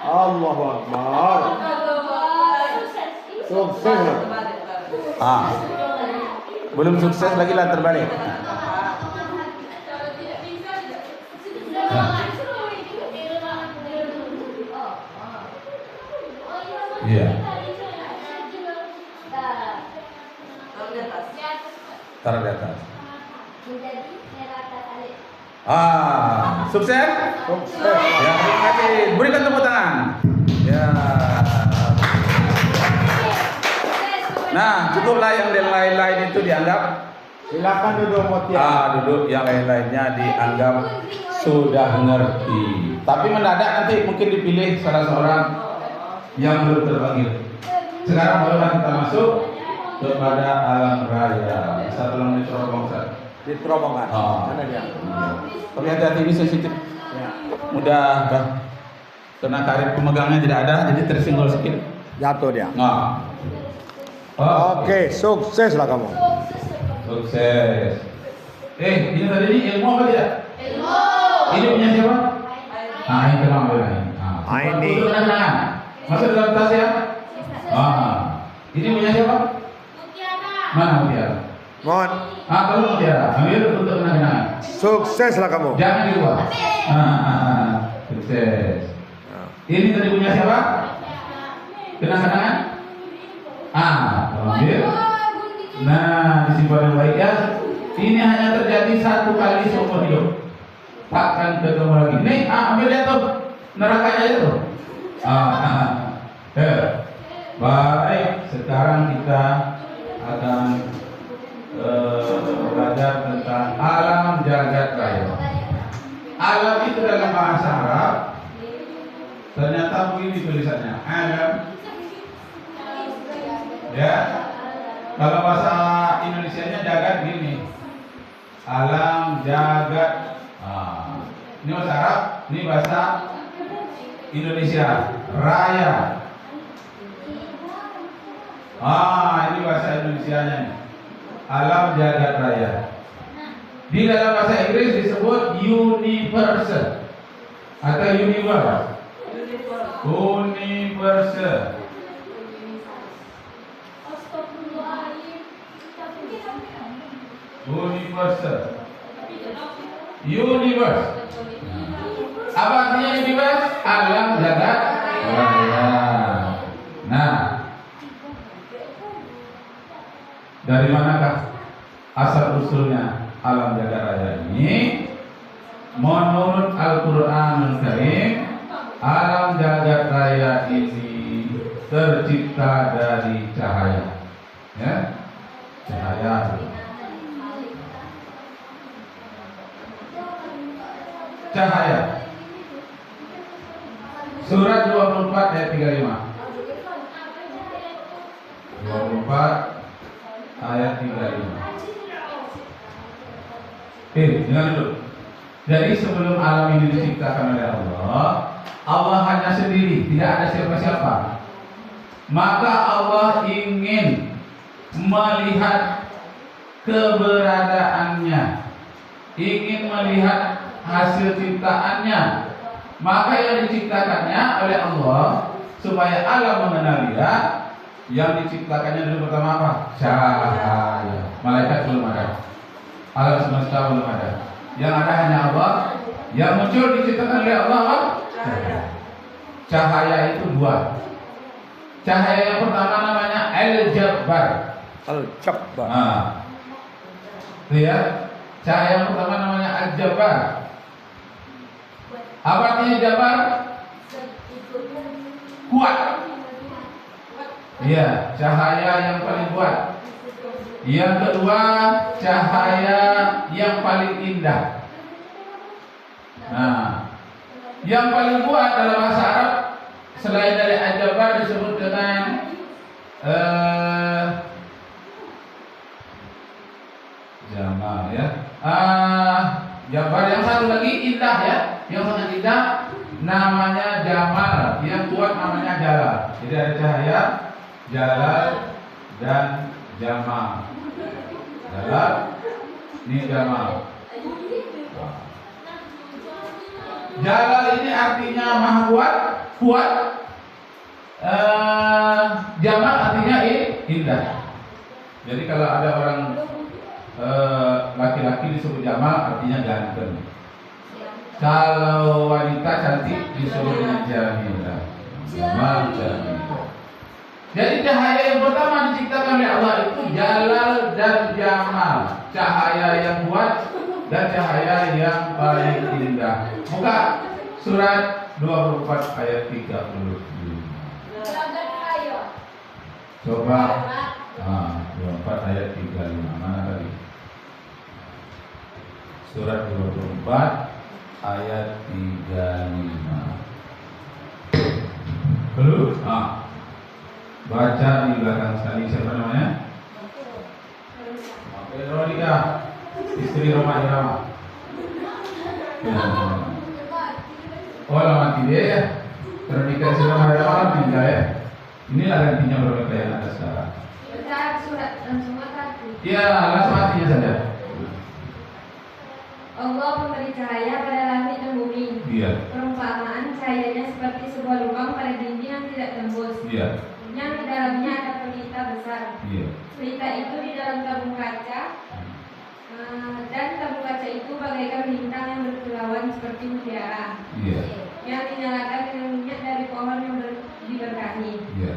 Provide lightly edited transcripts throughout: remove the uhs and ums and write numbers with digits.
Allahu Akbar. Sukses. Belum sukses lagi lah terbalik. Iya. Taruh di atas. Sukses? Sukses. Ya, terima kasih. Berikan tepuk tangan. Ya. Nah, cukuplah yang lain-lain itu dianggap. Silakan duduk Motia. Duduk, yang lain-lainnya dianggap sudah ngerti. Tapi mendadak nanti mungkin dipilih salah seorang yang belum terpanggil. Sekarang barulah kita masuk kepada alam raya. Satu tolong diterobong, Ustaz. Diterobongkan. Mana dia? Tapi hati-hati, ini sensitif. Ya. Mudah kena karet pemegangnya tidak ada, jadi tersinggol sedikit. Jatuh dia. Oke. Oke, sukseslah kamu. Sukses. Ini tadi ini ilmu apa tidak? Ilmu. Ini punya siapa? Ini kenal ini. Ini. Kenangan. Masuk dalam tas ya? Ini punya siapa? Mana Mutiara? Mohon. Kalau Mutiara, ambil untuk kenangan. Sukseslah kamu. Jangan di luar. Sukses. Ini tadi punya siapa? Kenangan? Ambil. Nah, disimpan yang baik ya. Ini hanya terjadi satu kali seumur hidup. Takkan ketemu lagi. Nih, ambil ya tuh. Nerakanya aja tuh. Baik, sekarang kita akan belajar tentang alam jagat raya. Alam itu dalam bahasa Arab ternyata begini tulisannya. Alam. Ya. Kalau bahasa Indonesianya jagat gini. Alam jagat. Ini bahasa Arab, ini bahasa Indonesia. Raya. Ini bahasa Indonesianya. Alam jagat raya. Di dalam bahasa Inggris disebut universe atau universe. Universe. Universe. Apa artinya universe? Alam jagat raya. Nah, dari manakah asal usulnya alam jagat raya ini? Menurut Al-Qur'anul Karim, alam jagat raya ini tercipta dari cahaya. Ya, cahaya. Cahaya. Surat 24 ayat 35. 24 ayat 35. Dengar dulu. Jadi sebelum alam ini diciptakan oleh Allah, Allah hanya sendiri, tidak ada siapa-siapa. Maka Allah ingin melihat keberadaannya, ingin melihat hasil ciptaannya. Maka yang diciptakannya oleh Allah supaya alam mengenal dia. Yang diciptakannya dulu pertama apa? Cahaya. Malaikat belum ada, alam semesta belum ada. Yang ada hanya Allah. Yang muncul diciptakan oleh Allah apa? Cahaya. Cahaya itu dua. Cahaya yang pertama namanya Al-Jabbar. Al-Jabbar. Ya. Cahaya yang pertama namanya Al-Jabbar. Apa artinya Jabbar? Kuat. Iya, cahaya yang paling kuat. Yang kedua, cahaya yang paling indah. Nah, yang paling kuat dalam bahasa Arab selain dari Al-Jabbar disebut dengan Jamal ya. Jabbar yang satu lagi indah ya. Yang sangat indah namanya Jamal. Yang kuat namanya Jalal. Jadi ada cahaya, Jalal dan Jamal. Jalal ini Jamal. Jalal ini artinya maha kuat. Jamal artinya indah. Jadi kalau ada orang laki-laki disebut Jamal artinya ganteng. Kalau wanita cantik disebut dengan Jamilah. Jamal Jamilah. Jadi cahaya yang pertama diciptakan oleh Allah itu Jalal dan Jamal. Cahaya yang kuat dan cahaya yang paling indah. Buka surat 24 ayat 35. Coba 24 ayat 35. Mana tadi? Surat 24 ayat 35. Belum? Baca di belakang sekali. Siapa namanya? Veronica, istri Roma Irama. Oh, lama dia ya. Veronica istri Roma Irama meninggal ya. Inilah gantinya beberapa yang ada sekarang. Baca surat langsung satu. Iya, langsung artinya saja. Allah memberi cahaya pada langit dan bumi. Iya. Perumpamaan cahayanya seperti sebuah lubang pada dinding yang tidak tembus. Iya. Yang di dalamnya ada pelita besar. Iya. Pelita itu di dalam tabung kaca, dan tabung kaca itu bagaikan bintang yang berkilauan seperti mutiara. Iya. Yang dinyalakan dengan minyak dari pohon yang diberkahi. Iya.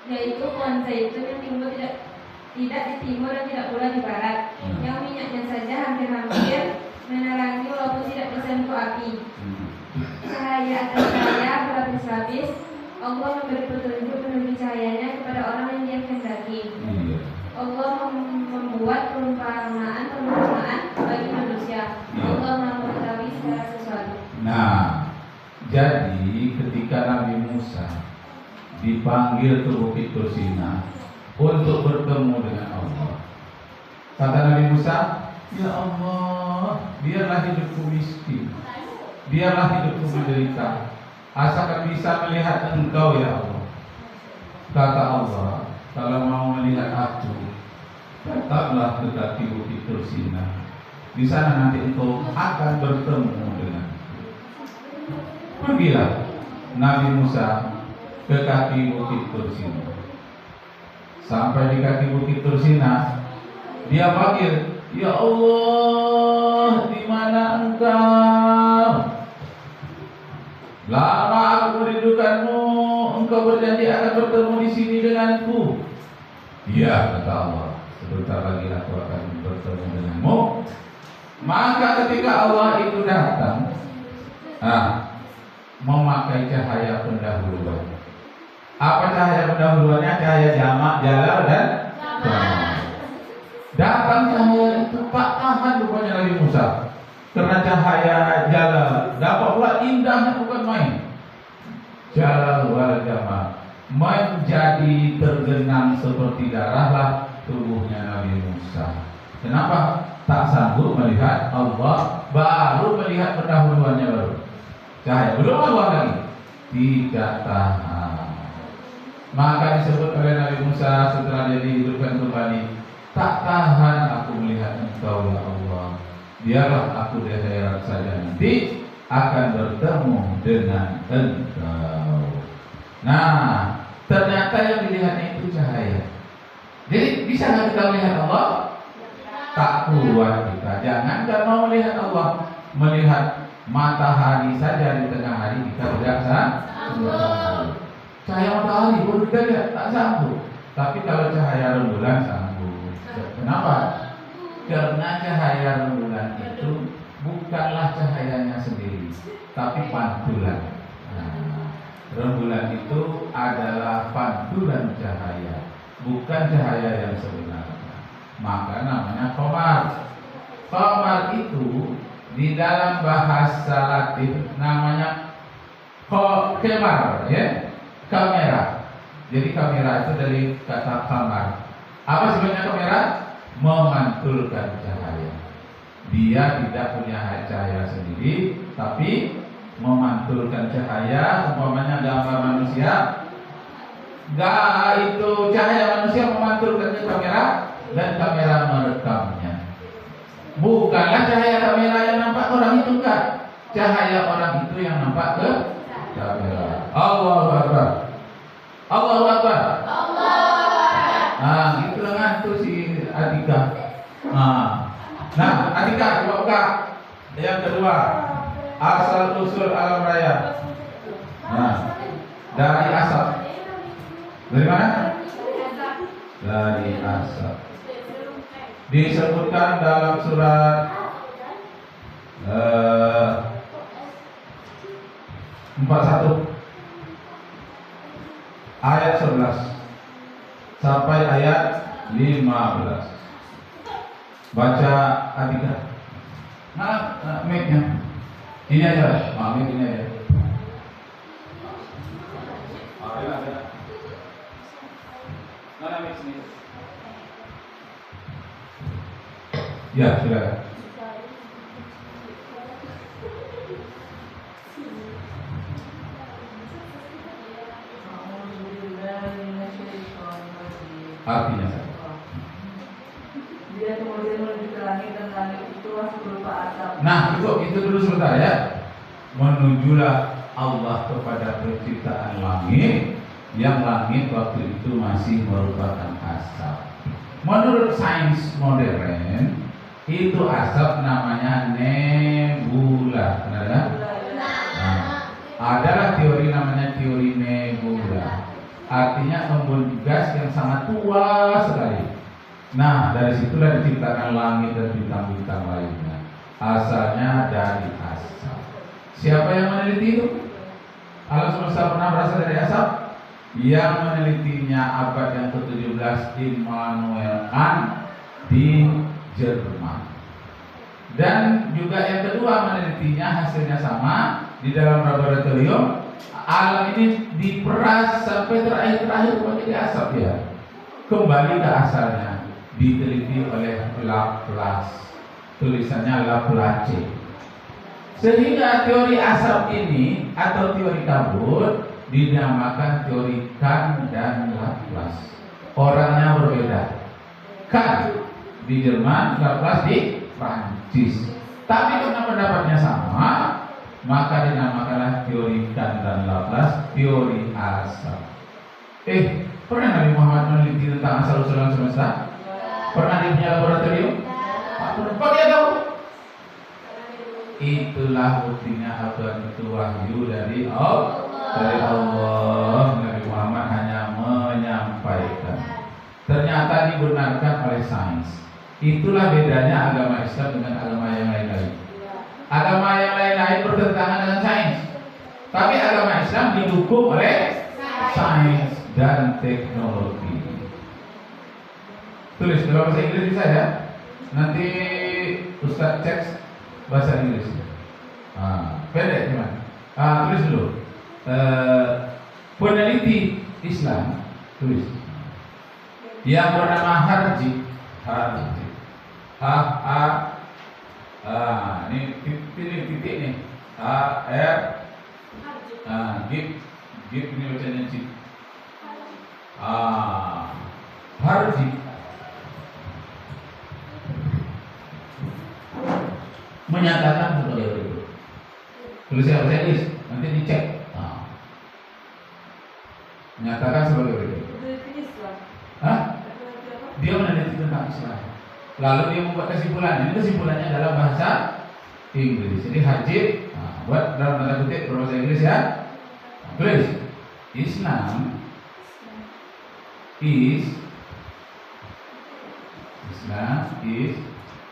Yaitu pohon zaitun yang tumbuh tidak di timur dan tidak pula di barat. Yang minyaknya saja hampir-hampir menerangi walaupun tidak bersentuh api. Cahaya atas cahaya berlapis-lapis. Allah memberi petunjuk menuju cahayanya kepada orang yang Dia kehendaki. Allah membuat perumpamaan bagi manusia. Allah Maha mengetahui segala sesuatu. Nah, jadi ketika Nabi Musa dipanggil ke Bukit Tursina untuk bertemu dengan Allah, kata Nabi Musa, ya Allah, biarlah hidupku miskin, biarlah hidupku menderita, asalkan bisa melihat Engkau ya Allah. Kata Allah, kalau mau melihat aku, datanglah ke kaki Bukit Tursina. Di sana nanti engkau akan bertemu dengan. Pergilah Nabi Musa ke kaki Bukit Tursina. Sampai di kaki Bukit Tursina, dia panggil, ya Allah, di mana Engkau? Lama aku merindukanmu, Engkau berjanji akan bertemu di sini denganku. Iya, kata Allah, sebentar lagi aku akan bertemu denganmu. Maka ketika Allah itu datang, memakai cahaya pendahuluan. Apa cahaya pendahuluannya? Cahaya jamak, jalal dan jamal. Datang cahaya itu tak tahan rupanya Nabi Musa, karena cahaya jalal dapat pula indahnya bukan main. Jalal wal jamal menjadi tergenang seperti darahlah tubuhnya Nabi Musa. Kenapa? Tak sanggup melihat Allah, baru melihat pendahuluannya baru. Cahaya belum Allah lagi, tidak tahan. Maka disebut oleh Nabi Musa setelah dia dihidupkan kembali, tak tahan aku melihat Engkau ya Allah. Biarlah aku di akhirat saja nanti akan bertemu dengan Engkau. Nah, ternyata yang dilihatnya itu cahaya. Jadi bisa nggak kita melihat Allah? Tak kuat kita. Jangan mau melihat Allah, melihat matahari saja di tengah hari kita tidak sanggup. Cahaya matahari pun kita lihat tak sanggup. Tapi kalau cahaya rembulan sanggup. Kenapa? Karena cahaya rembulan itu bukanlah cahayanya sendiri, tapi pantulan. Nah, rembulan itu adalah pantulan cahaya, bukan cahaya yang sebenarnya. Maka namanya qamar. Qamar itu di dalam bahasa Latin namanya qamar, ya, kamera. Jadi kamera itu dari kata qamar. Apa sebenarnya kamera? Memantulkan cahaya. Dia tidak punya cahaya sendiri, tapi memantulkan cahaya. Umpamanya gambar manusia, itu cahaya manusia memantulkan ke kamera dan kamera merekamnya. Bukanlah cahaya kamera yang nampak orang itu, enggak. Cahaya orang itu yang nampak ke kamera. Allahu Akbar. Allahu Akbar. Nah, itulah ngantuk si Atika. Nah, Atika coba buka. Yang kedua, asal usul alam raya. Nah, dari asap. Dari mana? Dari asap. Disebutkan dalam surat 41 ayat 11 sampai ayat 15. Baca Atika. Nah, mic-nya. Ini aja, mic ini aja. Mana mic sini? Ya, silakan. Artinya dia kemudian menuju ke langit dan langit itu berupa asap. Nah, itu dulu sebentar ya. Menujulah Allah kepada penciptaan langit, yang langit waktu itu masih merupakan asap. Menurut sains modern, itu asap namanya nebula. Benar kan? Nah, adalah teori namanya teori nebula. Artinya embun gas yang sangat tua sekali. Nah, dari situlah diciptakan langit dan bintang-bintang lainnya. Asalnya dari asap. Siapa yang meneliti itu? Alam semesta pernah berasal dari asap? Yang menelitinya abad yang ke-17 Immanuel Kant di Jerman. Dan juga yang kedua menelitinya hasilnya sama di dalam laboratorium. Alam ini diperas sampai terakhir menjadi asap ya. Kembali ke asalnya, diteliti oleh Laplace. Tulisannya Laplace. Sehingga teori asap ini atau teori kabut dinamakan teori Kant dan Laplace. Orangnya berbeda. Kant di Jerman, Laplace di Prancis. Tapi karena pendapatnya sama, maka dinamakanlah teori Kant dan Laplace teori asap. Pernah Nabi Muhammad meneliti tentang asal-usul alam semesta? Pernah di punya laboratorium? Apa dia tahu? Itulah buktinya Al-Quran itu wahyu dari Allah. Nabi Muhammad hanya menyampaikan. Ternyata dibenarkan oleh sains. Itulah bedanya agama Islam dengan agama yang lain-lain. Agama yang lain-lain bertentangan dengan sains, tapi agama Islam didukung oleh sains dan teknologi. Tulis dalam bahasa Inggris bisa ya. Nanti Ustaz cek bahasa Inggris. Pendek gimana? Tulis dulu. Peneliti Islam tulis yang bernama Harji. Ini pilih titik nih. Gip ini bacanya cip. Harji menyatakan sebagai berikut. Tulisnya bahasa Inggris, nanti dicek. Menyatakan sebagai berikut. Dia meneliti tentang Islam. Lalu dia membuat kesimpulan. Ini kesimpulannya dalam bahasa Inggris. Jadi Hajib, buat dalam tanda kutip berbahasa Inggris ya. Tulis Islam is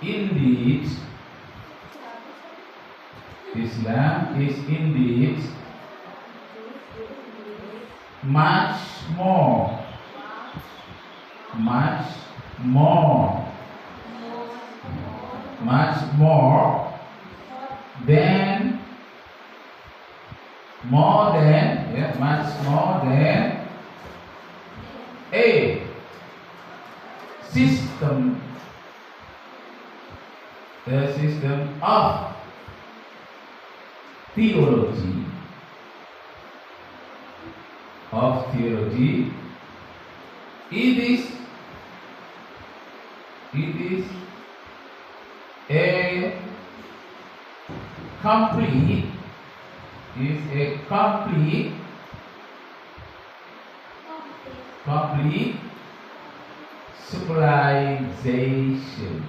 indeed much more than a system of theology It is a complete civilization.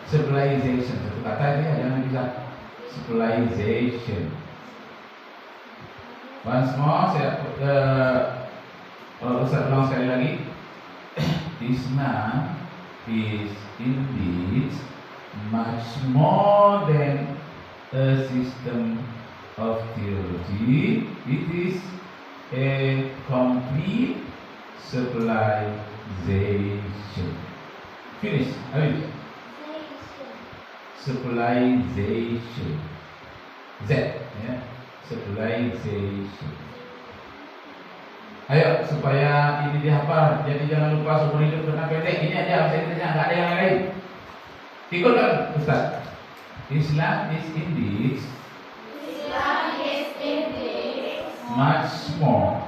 Civilization satu kata ini jangan bisa civilization. Once more saya Ustaz ulang sekali lagi. Islam is indeed much more than a system of theology. It is a complete civilization. Finish. Habis. Civilization. Z, ya. Civilization. Ayo supaya ini dihafal. Jadi jangan lupa seumur hidup karena pendek. Ini aja bahasa Inggrisnya, nggak ada yang lain. Ikutkan Ustaz. Islam is indeed much more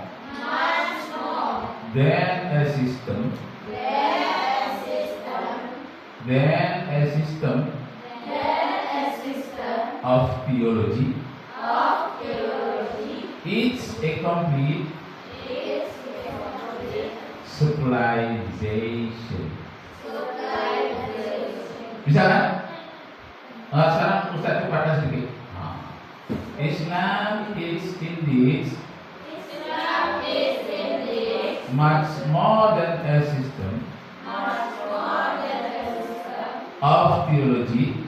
than a system of theology. It's a complete civilization. Bisa kan? Sekarang Ustaz cepatkan sedikit. Islam is indeed much more than a system of theology.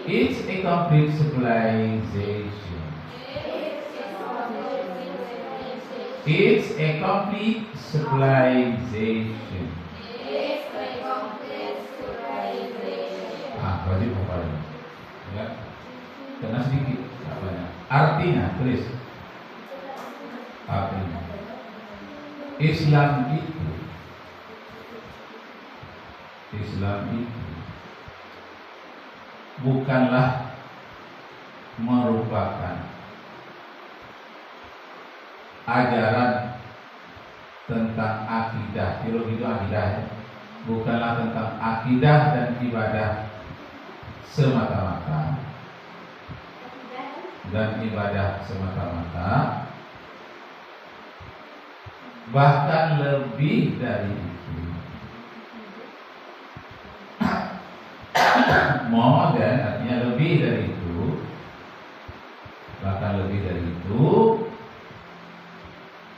It's a complete civilization. It's a complete civilization. Wajib hafalin. Ya. Karena sedikit, tak banyak. Artinya, tulis. Artinya. Islam itu bukanlah merupakan ajaran tentang akidah. Teologi itu akidah, ya? Bukanlah tentang akidah dan ibadah semata-mata bahkan lebih dari itu. More than artinya lebih dari itu, bahkan lebih dari itu,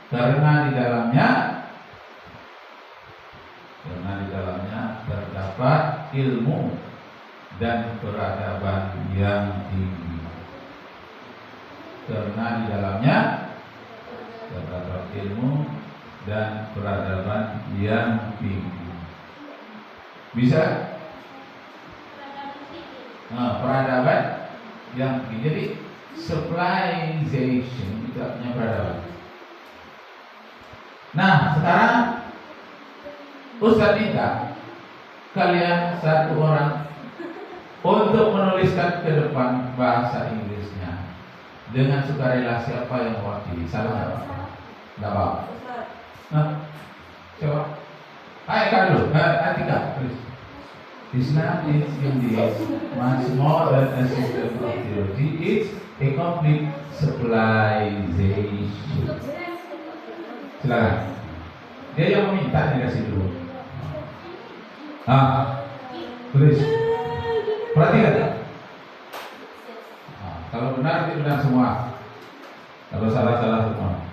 karena di dalamnya terdapat ilmu dan peradaban yang tinggi. Karena di dalamnya terdapat ilmu dan peradaban yang tinggi. Bisa? Peradaban yang tinggi. Jadi civilization itu artinya peradaban. Nah, sekarang Ustaz minta kalian satu orang untuk menuliskan ke depan bahasa Inggrisnya dengan sukarela siapa yang mewakili. Salah apa? Tidak apa. Coba. Ayo kan dulu. Atika, tulis. Islam is indeed much more than a system of theology. It's a complete civilization. Silakan. Dia yang meminta dikasih dulu. Tulis. Perhatikan. Kalau benar itu benar semua. Kalau salah semua.